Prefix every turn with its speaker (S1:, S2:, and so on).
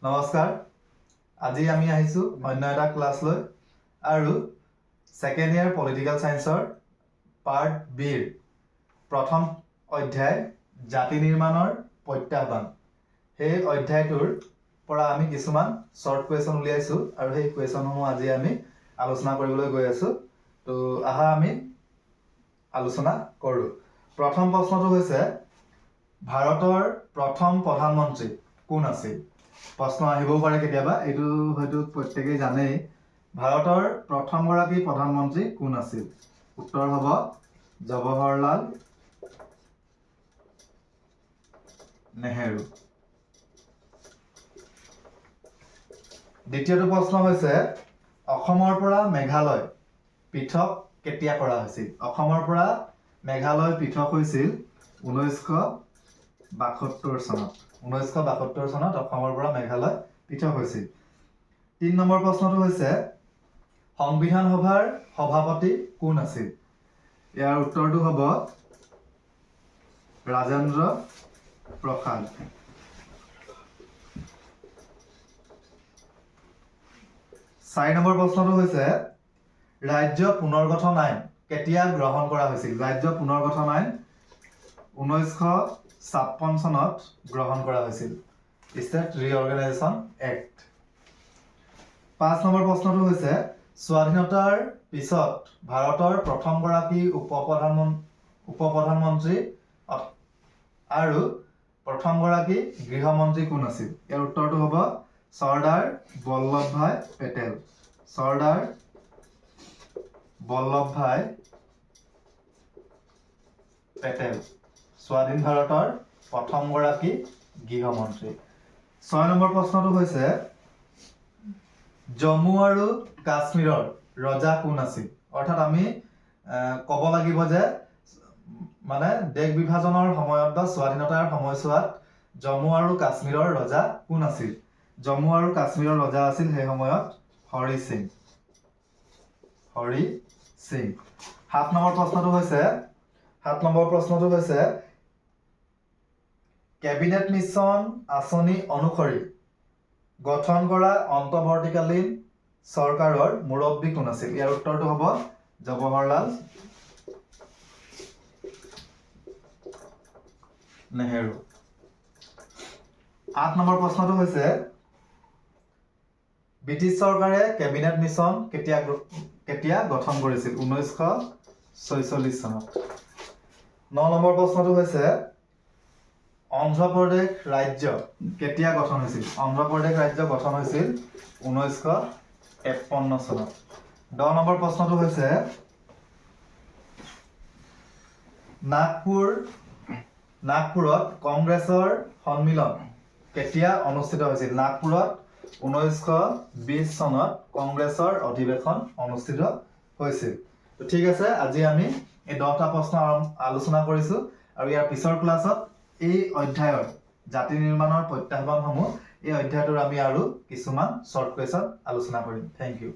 S1: নমস্কাৰ আজি আমি আহিছো অন্য এটা ক্লাছ লৈ আৰু সেকেন্ড ইয়াৰ পলিটিক্যাল সায়েন্সৰ পাৰ্ট বি ৰ প্ৰথম অধ্যায় জাতি নিৰ্মাণৰ প্ৰত্যাহ্বান এই অধ্যায়টোৰ পৰা আমি কিছুমান শৰ্ট কুৱেশ্যন উলিয়াইছো আৰু এই কুৱেশ্যনসমূহ আজি আমি আলোচনা কৰিবলৈ গৈ আছো তো আহা আমি আলোচনা কৰো প্ৰথম প্ৰশ্নটো হৈছে ভাৰতৰ প্ৰথম প্ৰধানমন্ত্ৰী কোন আছিল প্ৰশ্ন আহিবও পাৰে কেতিয়াবা এইটো হয়তো প্ৰত্যেকই জানেই ভাৰতৰ প্ৰথমগৰাকী প্ৰধানমন্ত্ৰী কোন আছিল উত্তৰ হ'ব জৱাহৰলাল নেহেৰু দ্বিতীয়টো প্ৰশ্ন হৈছে অসমৰ পৰা মেঘালয় পৃথক কেতিয়া কৰা হৈছিল অসমৰ পৰা মেঘালয় পৃথক হৈছিল 1972 চনত 1972 চনত অসমৰ পৰা মেঘালয় পৃথক হৈছিল 3 নম্বৰ প্ৰশ্নটো হৈছে সংবিধান সভাৰ সভাপতি কোন আছিল ইয়াৰ উত্তৰটো হ'ব ৰাজেন্দ্ৰ প্ৰসাদ 4 নম্বৰ প্ৰশ্নটো হৈছে ৰাজ্য পুনৰ্গঠন আইন কেতিয়া গ্ৰহণ কৰা হৈছিল ৰাজ্য পুনৰ্গঠন আইন 1956 চনত গ্ৰহণ কৰা হৈছিল ষ্টেট ৰিঅৰ্গানাইজেশ্যন এক্ট 5 নম্বৰ প্ৰশ্নটো হৈছে স্বাধীনতাৰ পিছত ভাৰতৰ প্ৰথমগৰাকী উপপ্ৰধানমন্ত্ৰী আৰু প্ৰথমগৰাকী গৃহমন্ত্ৰী কোন আছিল ইয়াৰ উত্তৰটো হ'ব চৰ্দাৰ বল্লভভাই পেটেল চৰ্দাৰ বল্লভভাই পেটেল স্বাধীন ভাৰতৰ প্ৰথমগৰাকী গৃহমন্ত্ৰী 6 নম্বৰ প্ৰশ্নটো হৈছে জম্মু আৰু কাশ্মীৰৰ ৰজা কোন আছিল অৰ্থাৎ আমি ক'ব লাগিব যে মানে দেশ বিভাজনৰ সময়ত বা স্বাধীনতাৰ সময়ছোৱাত জম্মু আৰু কাশ্মীৰৰ ৰজা কোন আছিল জম্মু আৰু কাশ্মীৰৰ ৰজা আছিল সেই সময়ত হৰি সিং 7 নম্বৰ প্ৰশ্নটো হৈছে কেবিনেট মিছন আঁচনি অনুসৰি গঠন কৰা অন্তৰ্বৰ্তীকালীন চৰকাৰৰ মুৰব্বী কোন আছিল ইয়াৰ উত্তৰটো হ'ব জৱাহৰলাল নেহেৰু 8 নম্বৰ প্ৰশ্নটো হৈছে ব্ৰিটিছ চৰকাৰে কেবিনেট মিছন কেতিয়া গঠন কৰিছিল 1946 চনত 9 নম্বৰ প্ৰশ্নটো হৈছে অন্ধ্ৰপ্ৰদেশ ৰাজ্য কেতিয়া গঠন হৈছিল অন্ধ্ৰপ্ৰদেশ ৰাজ্য গঠন হৈছিল 1953 চনত 10 নম্বৰ প্ৰশ্নটো হৈছে নাগপুৰত কংগ্ৰেছৰ সন্মিলন কেতিয়া অনুষ্ঠিত হৈছিল নাগপুৰত 1920 চনত কংগ্ৰেছৰ অধিৱেশন অনুষ্ঠিত হৈছিল তো ঠিক আছে আজি আমি এই 10টা প্ৰশ্ন আলোচনা কৰিছো আৰু ইয়াৰ পিছৰ ক্লাছত এই অধ্যায়ৰ জাতি নিৰ্মাণৰ প্ৰত্যাহ্বানসমূহ এই অধ্যায়টোৰ আমি আৰু কিছুমান শৰ্ট কুৱেশ্যন আলোচনা কৰিম থ্যাংক ইউ